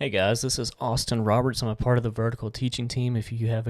Hey guys, this is Austin Roberts. I'm a part of the vertical teaching team. If you have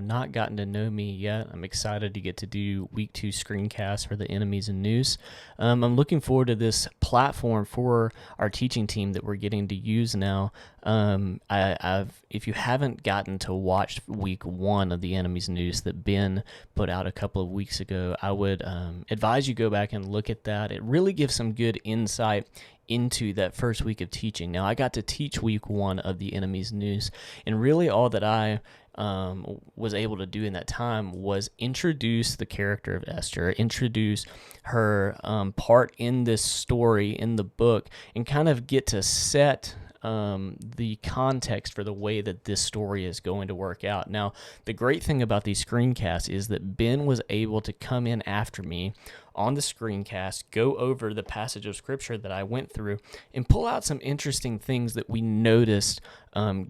not gotten to know me yet, I'm excited to get to do week 2 screencasts for the enemies in Noose. I'm looking forward to this platform for our teaching team that we're getting to use now. If you haven't gotten to watch week 1 of the enemies Noose that Ben put out a couple of weeks ago, I would advise you go back and look at that. It really gives some good insight into that first week of teaching. Now, I got to teach week 1 of the enemy's Noose, and really all that I was able to do in that time was introduce the character of Esther, introduce her part in this story in the book, and kind of get to set the context for the way that this story is going to work out. Now, the great thing about these screencasts is that Ben was able to come in after me on the screencast, go over the passage of scripture that I went through, and pull out some interesting things that we noticed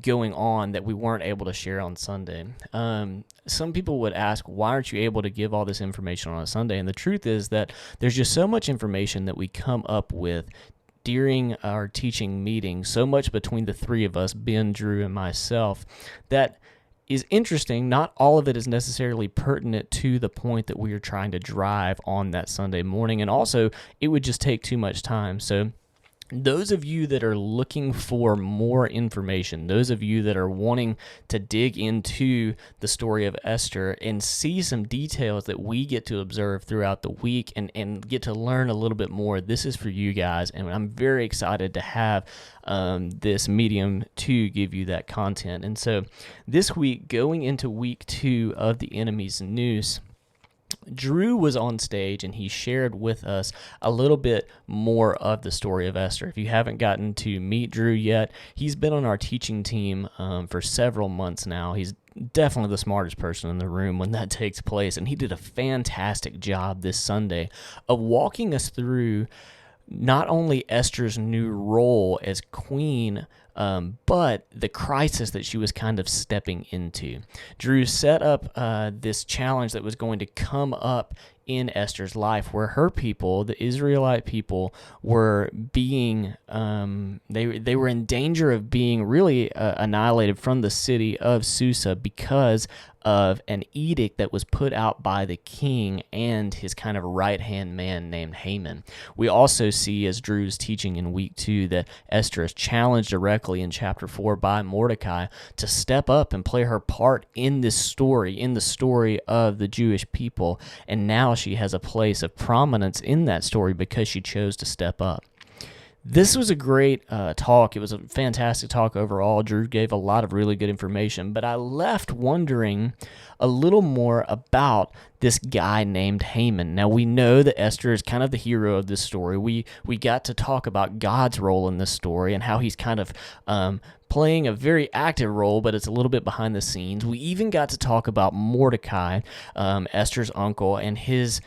going on that we weren't able to share on Sunday. Some people would ask, why aren't you able to give all this information on a Sunday? And the truth is that there's just so much information that we come up with during our teaching meeting, so much between the three of us, Ben, Drew, and myself, that is interesting. Not all of it is necessarily pertinent to the point that we are trying to drive on that Sunday morning, and also it would just take too much time. So those of you that are looking for more information, those of you that are wanting to dig into the story of Esther and see some details that we get to observe throughout the week and get to learn a little bit more, this is for you guys, and I'm very excited to have this medium to give you that content. And so this week, going into week 2 of the enemy's Noose, Drew was on stage and he shared with us a little bit more of the story of Esther. If you haven't gotten to meet Drew yet, he's been on our teaching team for several months now. He's definitely the smartest person in the room when that takes place, and he did a fantastic job this Sunday of walking us through not only Esther's new role as queen, but the crisis that she was kind of stepping into. Drew set up this challenge that was going to come up in Esther's life, where her people, the Israelite people, were being they were in danger of being really annihilated from the city of Susa because of an edict that was put out by the king and his kind of right-hand man named Haman. We also see, as Drew's teaching in week 2, that Esther is challenged directly in chapter 4 by Mordecai to step up and play her part in this story, in the story of the Jewish people, and now she has a place of prominence in that story because she chose to step up. This was a great talk. It was a fantastic talk overall. Drew gave a lot of really good information, but I left wondering a little more about this guy named Haman. Now, we know that Esther is kind of the hero of this story. We got to talk about God's role in this story and how he's kind of playing a very active role, but it's a little bit behind the scenes. We even got to talk about Mordecai, Esther's uncle, and his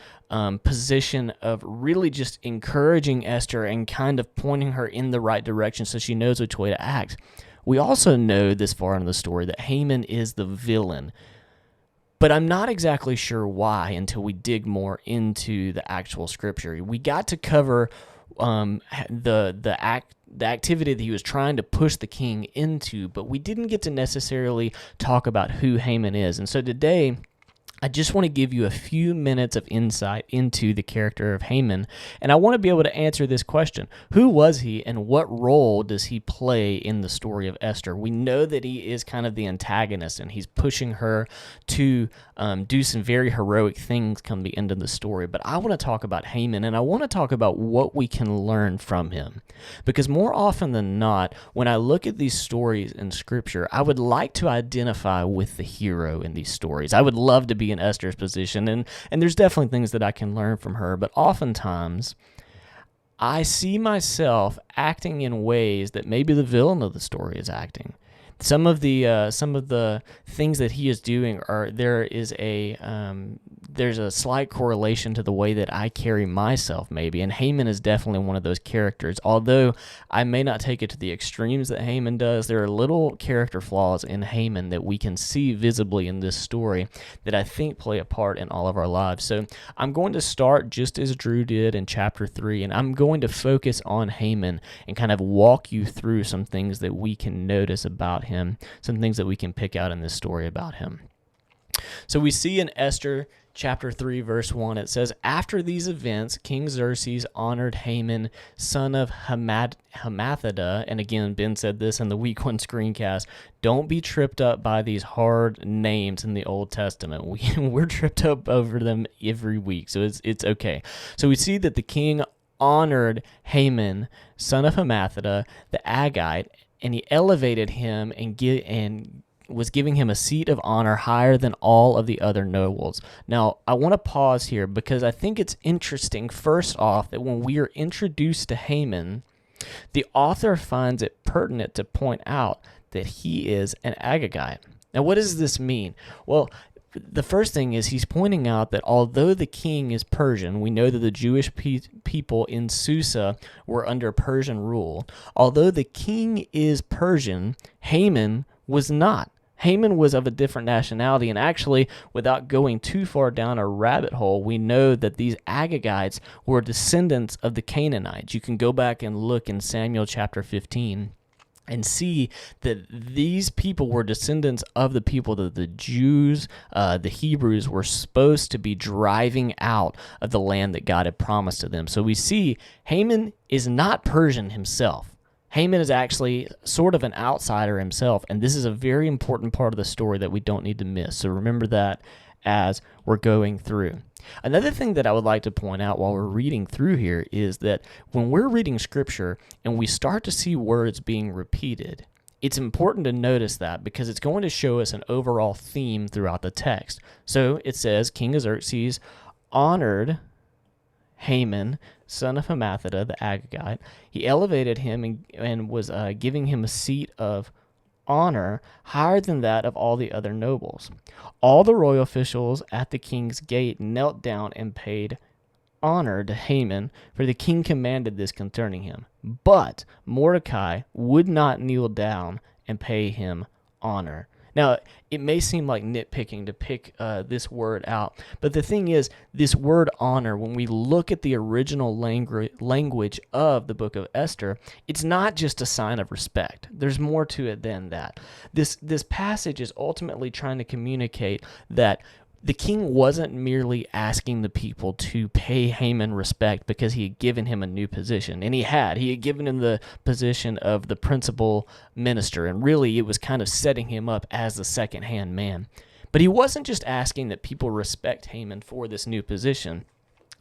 position of really just encouraging Esther and kind of pointing her in the right direction so she knows which way to act. We also know this far into the story that Haman is the villain, but I'm not exactly sure why until we dig more into the actual scripture. We got to cover the activity that he was trying to push the king into, but we didn't get to necessarily talk about who Haman is. And so today, I just want to give you a few minutes of insight into the character of Haman, and I want to be able to answer this question. Who was he, and what role does he play in the story of Esther? We know that he is kind of the antagonist, and he's pushing her to do some very heroic things come the end of the story. But I want to talk about Haman, and I want to talk about what we can learn from him. Because more often than not, when I look at these stories in Scripture, I would like to identify with the hero in these stories. I would love to be in Esther's position, and there's definitely things that I can learn from her, but oftentimes I see myself acting in ways that maybe the villain of the story is acting. Some of the things that he is doing are there's a slight correlation to the way that I carry myself, maybe, and Haman is definitely one of those characters. Although I may not take it to the extremes that Haman does, there are little character flaws in Haman that we can see visibly in this story that I think play a part in all of our lives. So I'm going to start just as Drew did in chapter 3, and I'm going to focus on Haman and kind of walk you through some things that we can notice about him, some things that we can pick out in this story about him. So we see in Esther chapter 3, verse 1, it says, "After these events, King Xerxes honored Haman, son of Hammedatha," and again, Ben said this in the week 1 screencast, don't be tripped up by these hard names in the Old Testament. We're tripped up over them every week, so it's okay. So we see that the king honored Haman, son of Hammedatha, the Agagite, and he elevated him and was giving him a seat of honor higher than all of the other nobles. Now, I want to pause here because I think it's interesting, first off, that when we are introduced to Haman, the author finds it pertinent to point out that he is an Agagite. Now, what does this mean? Well, the first thing is he's pointing out that although the king is Persian, we know that the Jewish people in Susa were under Persian rule. Although the king is Persian, Haman was not. Haman was of a different nationality, and actually, without going too far down a rabbit hole, we know that these Agagites were descendants of the Canaanites. You can go back and look in Samuel chapter 15 and see that these people were descendants of the people that the Jews, the Hebrews, were supposed to be driving out of the land that God had promised to them. So we see Haman is not Persian himself. Haman is actually sort of an outsider himself, and this is a very important part of the story that we don't need to miss. So remember that as we're going through. Another thing that I would like to point out while we're reading through here is that when we're reading Scripture and we start to see words being repeated, it's important to notice that because it's going to show us an overall theme throughout the text. So it says, King Xerxes honored Haman, son of Hammedatha, the Agagite. He elevated him and was giving him a seat of honor higher than that of all the other nobles. All the royal officials at the king's gate knelt down and paid honor to Haman, for the king commanded this concerning him. But Mordecai would not kneel down and pay him honor. Now, it may seem like nitpicking to pick this word out, but the thing is, this word honor, when we look at the original language of the book of Esther, it's not just a sign of respect. There's more to it than that. This passage is ultimately trying to communicate that the king wasn't merely asking the people to pay Haman respect because he had given him a new position, and he had given him the position of the principal minister, and really it was kind of setting him up as the second-hand man. But he wasn't just asking that people respect Haman for this new position.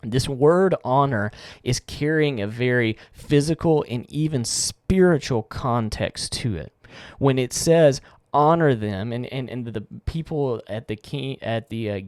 This word honor is carrying a very physical and even spiritual context to it. When it says honor them, and the people at the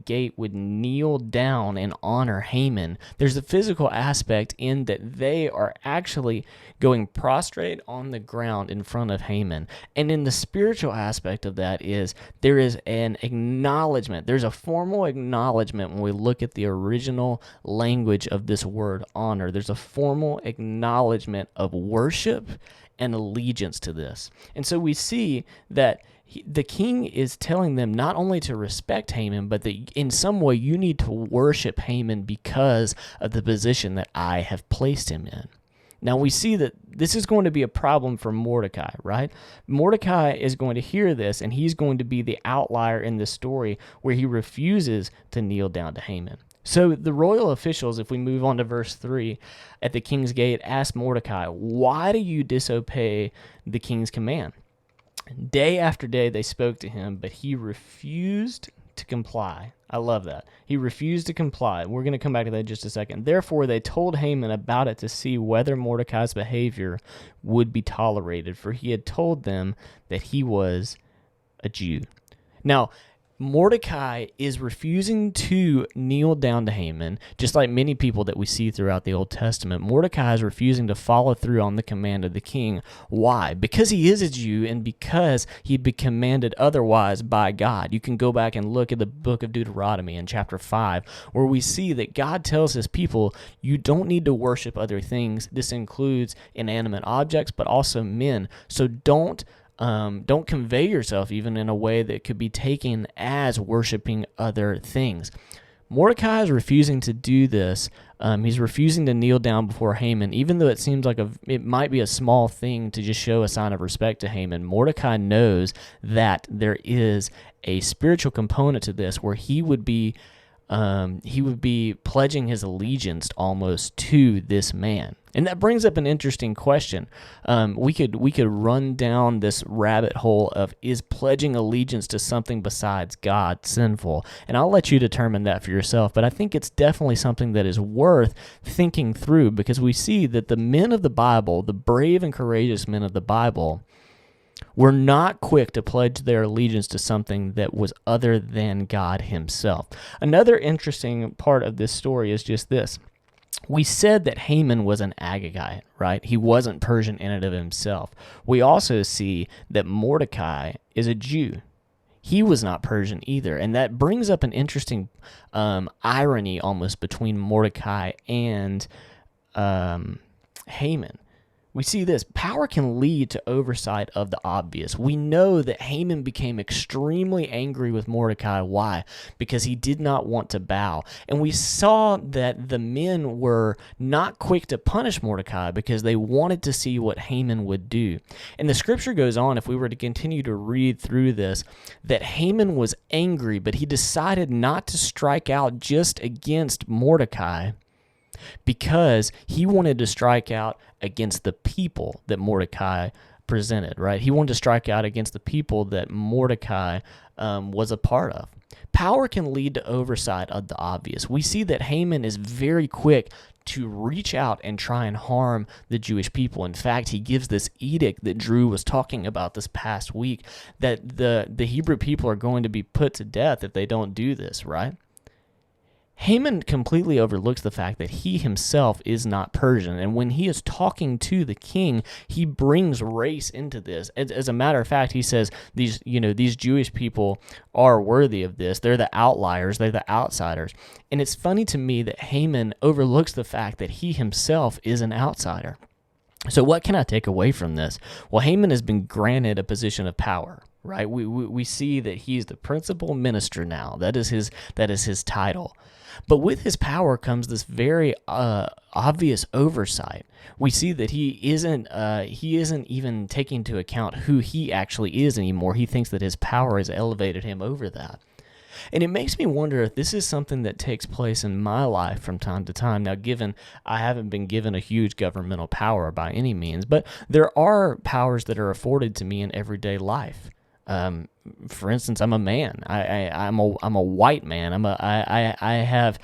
gate would kneel down and honor Haman, there's a physical aspect in that they are actually going prostrate on the ground in front of Haman. And in the spiritual aspect of that is there is an acknowledgement. There's a formal acknowledgement when we look at the original language of this word honor. There's a formal acknowledgement of worship and allegiance to this. And so we see that the king is telling them not only to respect Haman, but that in some way you need to worship Haman because of the position that I have placed him in. Now we see that this is going to be a problem for Mordecai, right? Mordecai is going to hear this, and he's going to be the outlier in this story where he refuses to kneel down to Haman. So the royal officials, if we move on to verse 3, at the king's gate, asked Mordecai, "Why do you disobey the king's command?" Day after day they spoke to him, but he refused to comply. I love that. He refused to comply. We're going to come back to that in just a second. Therefore, they told Haman about it to see whether Mordecai's behavior would be tolerated, for he had told them that he was a Jew. Now, Mordecai is refusing to kneel down to Haman, just like many people that we see throughout the Old Testament. Mordecai is refusing to follow through on the command of the king. Why? Because he is a Jew and because he'd been commanded otherwise by God. You can go back and look at the book of Deuteronomy in chapter 5, where we see that God tells his people, you don't need to worship other things. This includes inanimate objects, but also men. So don't convey yourself even in a way that could be taken as worshiping other things. Mordecai is refusing to do this. He's refusing to kneel down before Haman, even though it seems like it might be a small thing to just show a sign of respect to Haman. Mordecai knows that there is a spiritual component to this where he would be pledging his allegiance almost to this man. And that brings up an interesting question. We could run down this rabbit hole of, is pledging allegiance to something besides God sinful? And I'll let you determine that for yourself, but I think it's definitely something that is worth thinking through, because we see that the men of the Bible, the brave and courageous men of the Bible, were not quick to pledge their allegiance to something that was other than God himself. Another interesting part of this story is just this. We said that Haman was an Agagite, right? He wasn't Persian in and of himself. We also see that Mordecai is a Jew. He was not Persian either, and that brings up an interesting irony almost between Mordecai and Haman. We see this. Power can lead to oversight of the obvious. We know that Haman became extremely angry with Mordecai. Why? Because he did not want to bow. And we saw that the men were not quick to punish Mordecai because they wanted to see what Haman would do. And the scripture goes on, if we were to continue to read through this, that Haman was angry, but he decided not to strike out just against Mordecai, because he wanted to strike out against the people that Mordecai presented, right? He wanted to strike out against the people that Mordecai was a part of. Power can lead to oversight of the obvious. We see that Haman is very quick to reach out and try and harm the Jewish people. In fact, he gives this edict that Drew was talking about this past week, that the Hebrew people are going to be put to death if they don't do this, right? Haman completely overlooks the fact that he himself is not Persian, and when he is talking to the king, he brings race into this. As a matter of fact, he says these Jewish people are worthy of this. They're the outliers. They're the outsiders. And it's funny to me that Haman overlooks the fact that he himself is an outsider. So what can I take away from this? Well, Haman has been granted a position of power, right? We see that he's the principal minister now. That is his title. But with his power comes this very obvious oversight. We see that he isn't even taking into account who he actually is anymore. He thinks that his power has elevated him over that. And it makes me wonder if this is something that takes place in my life from time to time. Now, given I haven't been given a huge governmental power by any means, but there are powers that are afforded to me in everyday life. For instance, I'm a man. I'm a white man. I have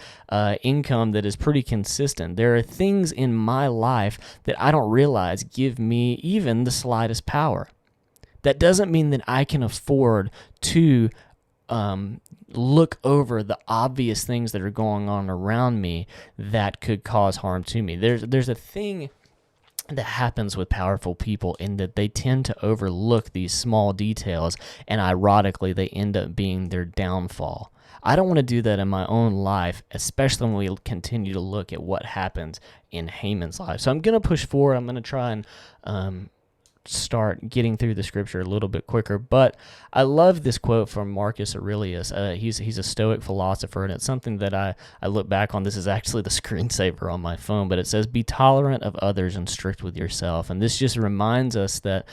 income that is pretty consistent. There are things in my life that I don't realize give me even the slightest power. That doesn't mean that I can afford to look over the obvious things that are going on around me that could cause harm to me. There's a thing that happens with powerful people in that they tend to overlook these small details, and ironically, they end up being their downfall. I don't want to do that in my own life, especially when we continue to look at what happens in Haman's life. So I'm going to push forward. I'm going to try and start getting through the scripture a little bit quicker, but I love this quote from Marcus Aurelius. He's a Stoic philosopher, and it's something that I look back on. This is actually the screensaver on my phone, but it says, "Be tolerant of others and strict with yourself." And this just reminds us that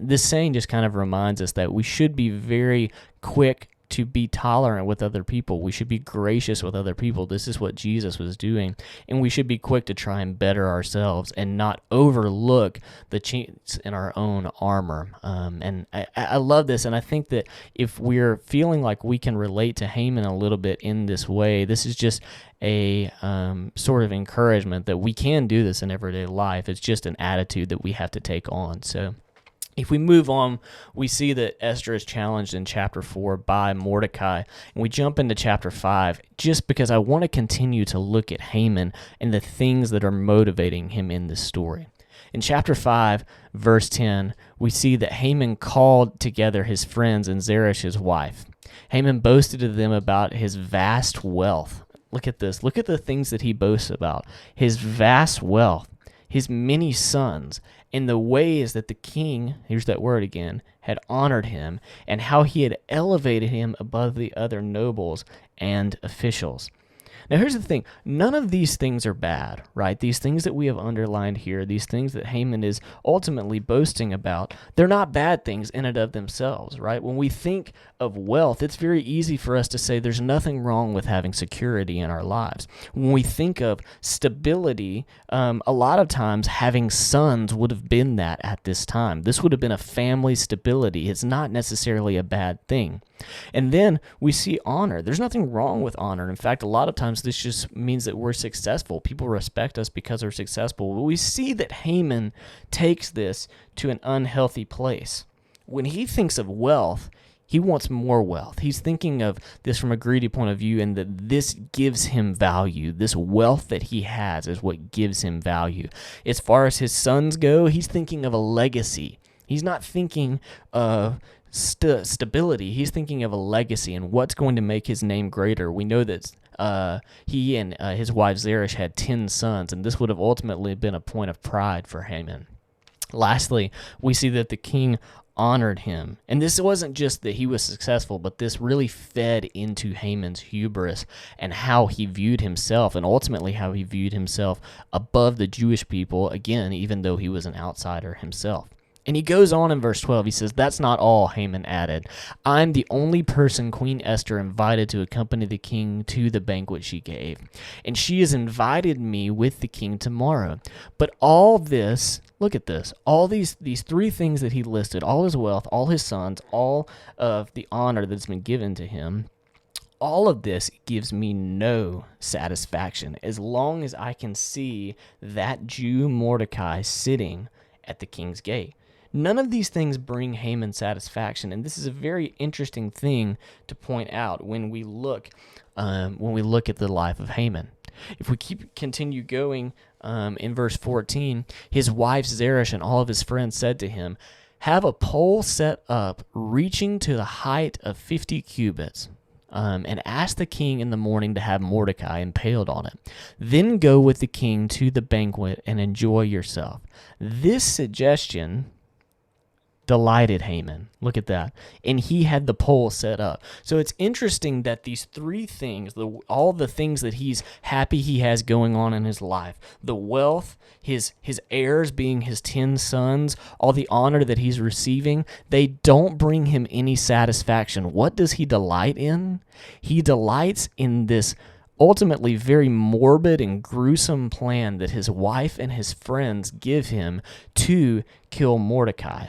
this saying just kind of reminds us that we should be very quick to be tolerant with other people. We should be gracious with other people. This is what Jesus was doing. And we should be quick to try and better ourselves and not overlook the chinks in our own armor. And I love this. And I think that if we're feeling like we can relate to Haman a little bit in this way, this is just a sort of encouragement that we can do this in everyday life. It's just an attitude that we have to take on. So If we move on, we see that Esther is challenged in chapter 4 by Mordecai. And we jump into chapter 5 just because I want to continue to look at Haman and the things that are motivating him in this story. In chapter 5, verse 10, we see that Haman called together his friends and Zeresh his wife. Haman boasted to them about his vast wealth. Look at this. Look at the things that he boasts about. His vast wealth, his many sons, and the ways that the king, here's that word again, had honored him, and how he had elevated him above the other nobles and officials. Now, here's the thing. None of these things are bad, right? These things that we have underlined here, these things that Haman is ultimately boasting about, they're not bad things in and of themselves, right? When we think of wealth, it's very easy for us to say there's nothing wrong with having security in our lives. When we think of stability, a lot of times having sons would have been that at this time. This would have been a family stability. It's not necessarily a bad thing. And then we see honor. There's nothing wrong with honor. In fact, a lot of times this just means that we're successful. People respect us because we're successful. But we see that Haman takes this to an unhealthy place. When he thinks of wealth, he wants more wealth. He's thinking of this from a greedy point of view, and that this gives him value. This wealth that he has is what gives him value. As far as his sons go, he's thinking of a legacy. He's not thinking of stability. He's thinking of a legacy and what's going to make his name greater. We know that he and his wife Zeresh had 10 sons, and this would have ultimately been a point of pride for Haman. Lastly, we see that the king honored him. And this wasn't just that he was successful, but this really fed into Haman's hubris and how he viewed himself, and ultimately how he viewed himself above the Jewish people, again, even though he was an outsider himself. And he goes on in verse 12. He says, "That's not all," Haman added. "I'm the only person Queen Esther invited to accompany the king to the banquet she gave. And she has invited me with the king tomorrow. But all this," look at this, all these three things that he listed, all his wealth, all his sons, all of the honor that's been given to him, all of this gives me no satisfaction as long as I can see that Jew Mordecai sitting at the king's gate. None of these things bring Haman satisfaction, and this is a very interesting thing to point out when we look at the life of Haman. If we continue going in verse 14, his wife Zeresh and all of his friends said to him, "Have a pole set up reaching to the height of 50 cubits. And ask the king in the morning to have Mordecai impaled on it. Then go with the king to the banquet and enjoy yourself." This suggestion delighted Haman. Look at that. And he had the pole set up. So it's interesting that these three things, all the things that he's happy he has going on in his life, the wealth, his heirs being his 10 sons, all the honor that he's receiving, they don't bring him any satisfaction. What does he delight in? He delights in this ultimately very morbid and gruesome plan that his wife and his friends give him to kill Mordecai.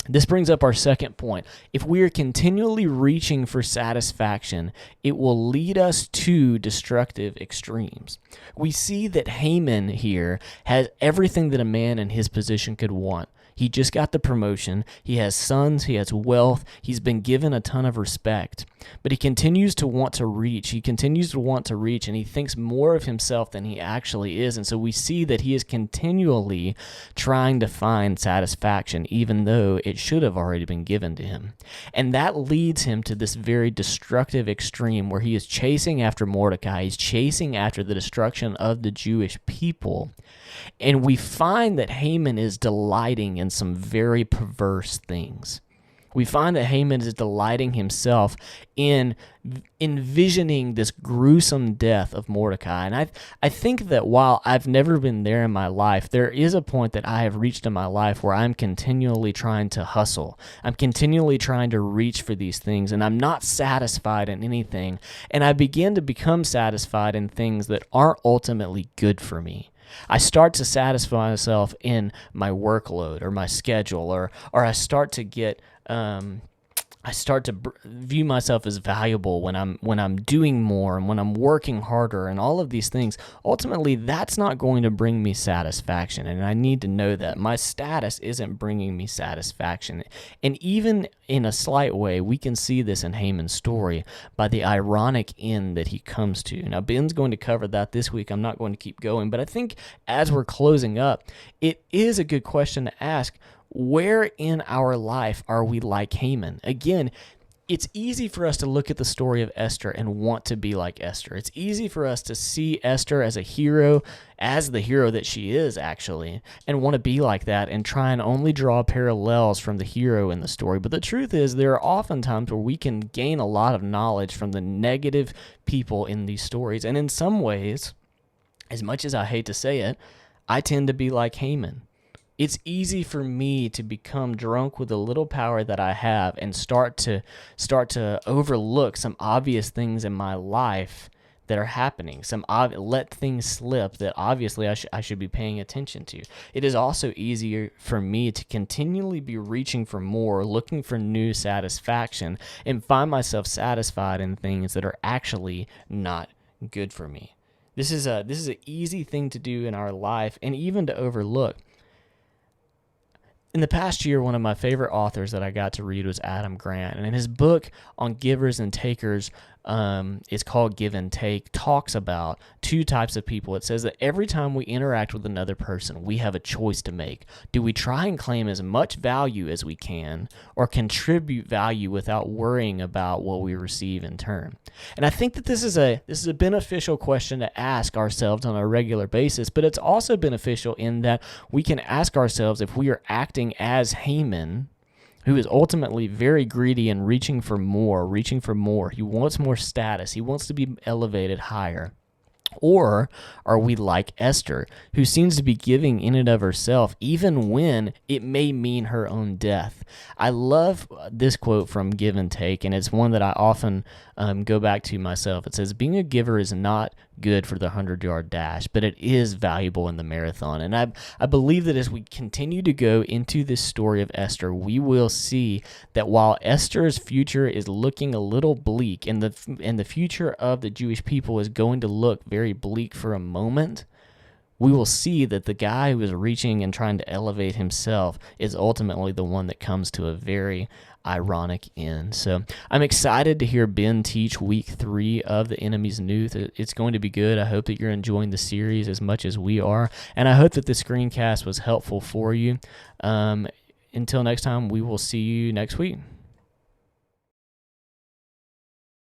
This brings up our second point. If we are continually reaching for satisfaction, it will lead us to destructive extremes. We see that Haman here has everything that a man in his position could want. He just got the promotion. He has sons. He has wealth. He's been given a ton of respect. But he continues to want to reach. He continues to want to reach, and he thinks more of himself than he actually is. And so we see that he is continually trying to find satisfaction, even though it should have already been given to him. And that leads him to this very destructive extreme where he is chasing after Mordecai. He's chasing after the destruction of the Jewish people. And we find that Haman is delighting in some very perverse things. We find that Haman is delighting himself in envisioning this gruesome death of Mordecai. And I think that while I've never been there in my life, there is a point that I have reached in my life where I'm continually trying to hustle. I'm continually trying to reach for these things, and I'm not satisfied in anything. And I begin to become satisfied in things that aren't ultimately good for me. I start to satisfy myself in my workload or my schedule, or I start to get I start to view myself as valuable when I'm doing more and when I'm working harder and all of these things. Ultimately, that's not going to bring me satisfaction, and I need to know that my status isn't bringing me satisfaction. And even in a slight way, we can see this in Haman's story by the ironic end that he comes to. Now, Ben's going to cover that this week. I'm not going to keep going, but I think as we're closing up, it is a good question to ask. Where in our life are we like Haman? Again, it's easy for us to look at the story of Esther and want to be like Esther. It's easy for us to see Esther as a hero, as the hero that she is actually, and want to be like that and try and only draw parallels from the hero in the story. But the truth is, there are often times where we can gain a lot of knowledge from the negative people in these stories. And in some ways, as much as I hate to say it, I tend to be like Haman. It's easy for me to become drunk with the little power that I have and start to overlook some obvious things in my life that are happening. Let things slip that obviously I should be paying attention to. It is also easier for me to continually be reaching for more, looking for new satisfaction, and find myself satisfied in things that are actually not good for me. This is an easy thing to do in our life and even to overlook. In the past year, one of my favorite authors that I got to read was Adam Grant, and in his book on givers and takers, it's called Give and Take, talks about two types of people. It says that every time we interact with another person, we have a choice to make. Do we try and claim as much value as we can, or contribute value without worrying about what we receive in turn? And I think that this is a beneficial question to ask ourselves on a regular basis, but it's also beneficial in that we can ask ourselves if we are acting as Haman, who is ultimately very greedy and reaching for more. He wants more status. He wants to be elevated higher. Or are we like Esther, who seems to be giving in and of herself, even when it may mean her own death? I love this quote from Give and Take, and it's one that I often go back to myself. It says, being a giver is not good for the 100-yard dash, but it is valuable in the marathon. And I believe that as we continue to go into this story of Esther, we will see that while Esther's future is looking a little bleak, and the future of the Jewish people is going to look very bleak for a moment, we will see that the guy who is reaching and trying to elevate himself is ultimately the one that comes to a very ironic end. So I'm excited to hear Ben teach week 3 of the Enemy's Noose. It's going to be good. I hope that you're enjoying the series as much as we are, and I hope that the screencast was helpful for you. Until next time, we will see you next week.